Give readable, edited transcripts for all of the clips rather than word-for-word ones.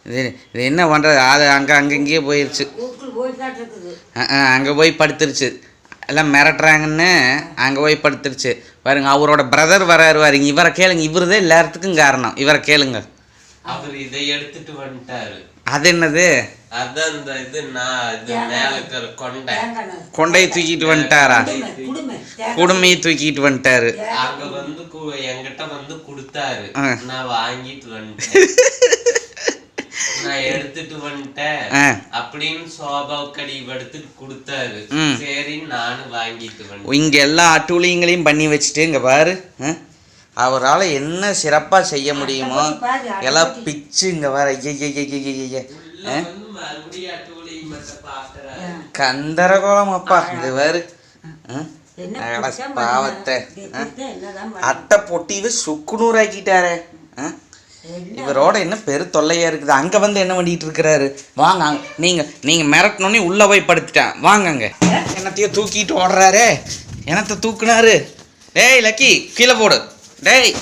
இது என்ன பண்ணுறது? அது அங்கங்கேயே போயிடுச்சு. அங்கே போய் படுத்துருச்சு. எல்லாம் மிரட்டுறாங்கன்னு அங்கே போய் படுத்துருச்சு பாருங்க. அவரோட பிரதர் வராரு பாருங்க. இவரை கேளுங்க. இவரு தான் எல்லாத்துக்கும் காரணம். இவரை கேளுங்க. அவர் இதை எடுத்துட்டு வந்துட்டாரு. அது என்னது? அதான் இந்த இது மேல இருக்கிற கொண்டையை தூக்கிட்டு வந்துட்டாரா? குடுமையை தூக்கிட்டு வந்துட்டாரு. அங்க வந்து என்கிட்ட வந்து கொடுத்தாரு. நான் வாங்கிட்டு வந்துட்டேன். நான் எடுத்துட்டு வந்துட்டேன் அப்படின்னு சோபாவுக்கடி எடுத்துட்டு கொடுத்தாரு. சரி நானும் வாங்கிட்டு வந்தேன். இங்க எல்லா அட்டூழியங்களையும் பண்ணி வச்சுட்டு இங்க பாரு. அவரால் என்ன சிறப்பா செய்ய முடியுமோ எல்லாம் பிச்சு இங்க வர. கந்தரகோலம் அப்பா. இது வேறு பாவத்தை அட்டை பொட்டி சுக்குநூறாக்கிட்டாரே. இவரோட என்ன பெரு தொல்லையா இருக்குது. அங்க வந்து என்ன பண்ணிட்டு இருக்கிறாரு? வாங்க நீங்க மிரட்டணுன்னே உள்ள போய் படுத்துட்டேன். வாங்கங்க. என்னத்தையோ தூக்கிட்டு ஓடுறாரு. என்னத்தை தூக்குனாரு? டேய் லக்கி கீழே போடு. டேய்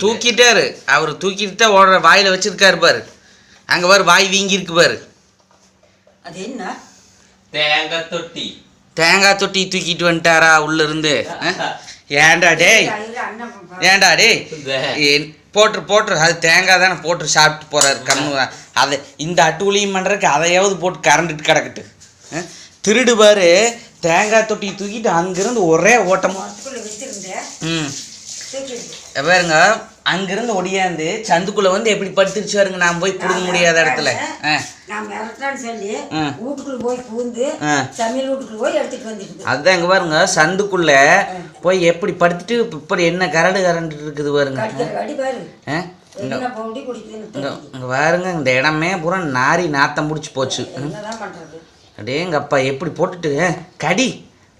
தூக்கிட்டாரு. அவர் தூக்கிட்டு தான் ஓடுற. வாயில வச்சிருக்காரு பாரு. அங்க பாரு வாய் வீங்கி இருக்கு பாரு. அது என்ன? தேங்காய் தொட்டி. தேங்காய் தொட்டி தூக்கிட்டு வந்துட்டாரா உள்ள இருந்து? ஏண்டா டேய் போட்டுரு. அது தேங்காய் தானே போட்டு சாப்பிட்டு போறாரு. கண்ணு அதை இந்த அட்டூழியம் பண்றதுக்கு அதையாவது போட்டு கரண்டுட்டு கிடக்கட்டு. திருடு பாரு. தேங்காய் தொட்டி தூக்கிட்டு அங்கிருந்து ஒரே ஓட்டமா பாருங்க. அங்கிருந்து ஒடியாந்து சந்துக்குள்ள வந்து எப்படி படுத்துருச்சு பாருங்க. நான் போய் புடுங்க முடியாத இடத்துல அதுதான் இங்க பாருங்க. சந்துக்குள்ள போய் எப்படி படுத்துட்டு இப்படி என்ன கரண்டு இருக்குது பாருங்க. இங்க பாருங்க. இந்த இடமே பூரா நாரி நாத்தம் பிடிச்சி போச்சு. அப்படியே எங்க அப்பா எப்படி போட்டுட்டு கடி.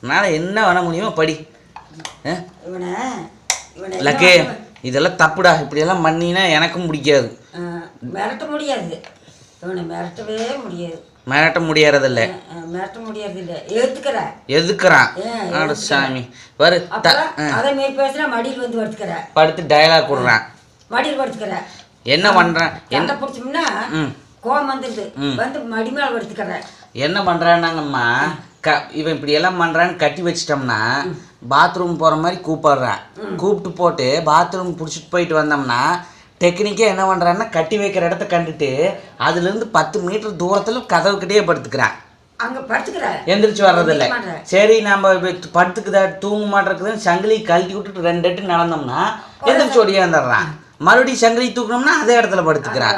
என்னால என்ன பண்ண முடியுமோ படி. லக்கே இதெல்லாம் தப்புடா. இப்படியெல்லாம் பண்ணினா எனக்கும் பிடிக்காது. மிரட்ட முடியாது. மிரட்ட முடியறதில்ல. எதுக்குறான் சாமி பாரு. படுத்து டயலாக் விடுறான். என்ன பண்றான்? என்ன பண்றான்னாங்கம்மா இவன் இப்படி எல்லாம் பண்றான்னு கட்டி வச்சிட்டோம்னா பாத்ரூம் போற மாதிரி கூப்பிடுறான். கூப்பிட்டு போட்டு பாத்ரூம் பிடிச்சிட்டு போயிட்டு வந்தோம்னா டெக்னிக்கா என்ன பண்றான்னா கட்டி வைக்கிற இடத்த கண்டுட்டு அதுல இருந்து 10 மீட்டர் தூரத்துல கதவுக்கிட்டே படுத்துக்கிறான். எந்திரிச்சு வர்றதில்ல. சரி நம்ம படுத்துக்குதா தூங்க மாட்டேங்குதுன்னு சங்கிலி கழட்டி விட்டுட்டு 2 எட்டு நடந்தோம்னா எந்திரிச்சு ஓடியாந்துடுறான். மறுபடியும் சங்கிலி தூக்கணும்னா அதே இடத்துல படுத்துக்கிறான்.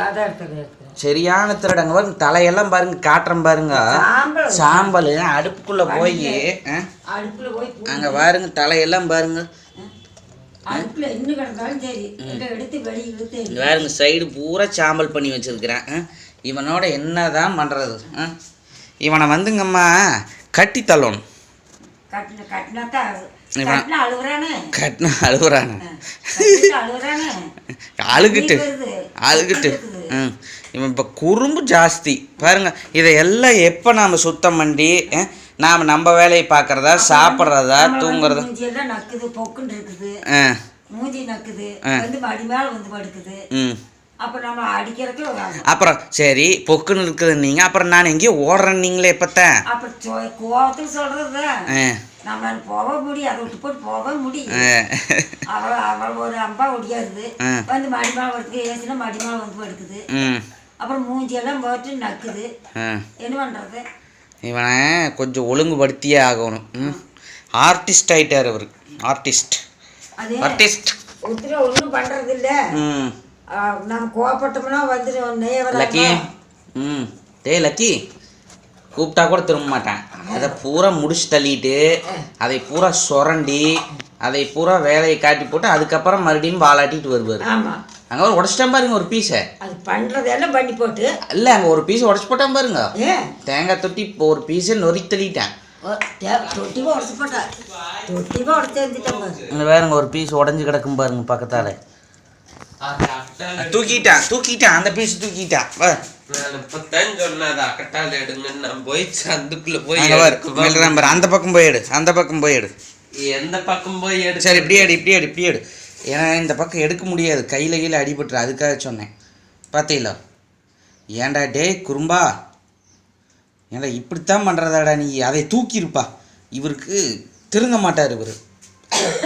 சரியான திருடங்க பாருங்க. தலையெல்லாம் பாருங்க காட்டுறேன் பாருங்க. சாம்பல் அடுப்புக்குள்ள போய் அங்க பாருங்க. தலையெல்லாம் பாருங்க. பாருங்க சைடு பூரா சாம்பல் பண்ணி வச்சிருக்கிறேன். இவனோட என்னதான் பண்றது? இவனை வந்துங்கம்மா கட்டி தள்ளணும். அழுகிட்டு இவன் இப்போ குறும்பு ஜாஸ்தி பாருங்க. இதை எல்லாம் எப்போ நாம் சுத்தம் பண்ணி நம்ம வேலையை பார்க்கறதா சாப்பிட்றதா தூங்குறதா? அப்புறம் சரி பொக்குன்னு இருக்குது நீங்க. அப்புறம் நான் எங்கேயோ ஓடுறேன் நீங்களே இப்பத்தான் போக முடியும். அதை விட்டு போட்டு போக முடியும். அவள் ஒரு அம்பா ஒடியாது வந்து மடிமாவை எடுத்து ஏசினா மடிமாவை வந்து படுக்குது. அப்புறம் மூஞ்சியெல்லாம் போட்டு நக்குது. என்ன பண்றது? இவனை கொஞ்சம் ஒழுங்குபடுத்தியே ஆகணும். ஆர்டிஸ்ட் ஆயிட்டார் அவர். ஆர்டிஸ்ட் ஒன்றும் பண்றது இல்ல. நம்ம கோவப்பட்டோம்னா வந்துடும். லக்கி டேய் லக்கி கூப்பிட்டா கூட திரும்ப மாட்டான். அதை பூரா முடிச்சு தள்ளிட்டு அதை பூரா சுரண்டி அதை பூரா வேலையை காட்டி போட்டு அதுக்கப்புறம் மறுபடியும் வாலாட்டிட்டு வருவார். அங்கே ஒரு உடச்சிட்டான் பாருங்க ஒரு பீஸை. அது பண்ணுறதெல்லாம் பண்ணி போட்டு இல்லை அங்கே ஒரு பீஸை உடச்சி போட்டான் பாருங்க. தேங்காய் தொட்டி இப்போ ஒரு பீஸை நொறி தள்ளிட்டேன். வேறுங்க ஒரு பீஸ் உடஞ்சி கிடக்கும் பாருங்க பக்கத்தால. தூக்கிட்டான் அந்த பீஸ் தூக்கிட்டான். அந்த பக்கம் போயிடு. எந்த பக்கம் போய் எடு? சரி இப்படி எடு. ஏன்னா இந்த பக்கம் எடுக்க முடியாது. கையில அடிபட்டுரு. அதுக்காக சொன்னேன். பார்த்தீங்களா? ஏன்டா டேய் குறும்பா, ஏன்டா இப்படித்தான் பண்ணுறதாடா நீ? அதை தூக்கியிருப்பா. இவருக்கு திருந்த மாட்டார். இவர்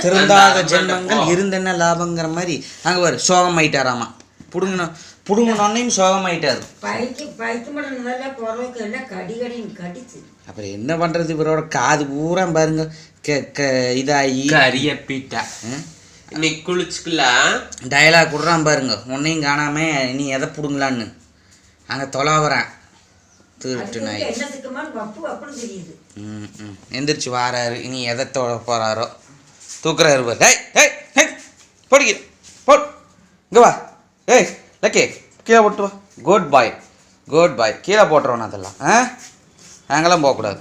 திருந்தாத ஜென்மங்கள் இருந்தென்ன லாபங்கிற மாதிரி அங்கே வரு சோகமாயிட்டாராமா. புடுங்கினோன்னையும் சோகமாயிட்டார். பைக்கு மட்டும் நல்லா குறவுக்கு எல்லாம் கடின்னு கடிச்சு. அப்புறம் என்ன பண்ணுறது? இவரோட காது பூரா பாருங்க இதாகி கரியப்பிட்டா. நீ குளிச்சுக்கலாம். டயலாக் விட்றான் பாருங்க, உன்னையும் காணாம நீ எதை பிடுங்கலான்னு அங்கே தொலைவறேன் திருட்டு நாய். தெரியுது. எந்திரிச்சு வாராரு. இனி எதை தொட போகிறாரோ தூக்குறாரு பாரு. ஏய் ஏய் ஏய் போடிக்க போட் இங்கே வா. ஏய் லக்கே கீழே போட்டு வா. குட் பாய் கீழே போட்டுருவோம். அதெல்லாம் நாங்களாம் போகக்கூடாது.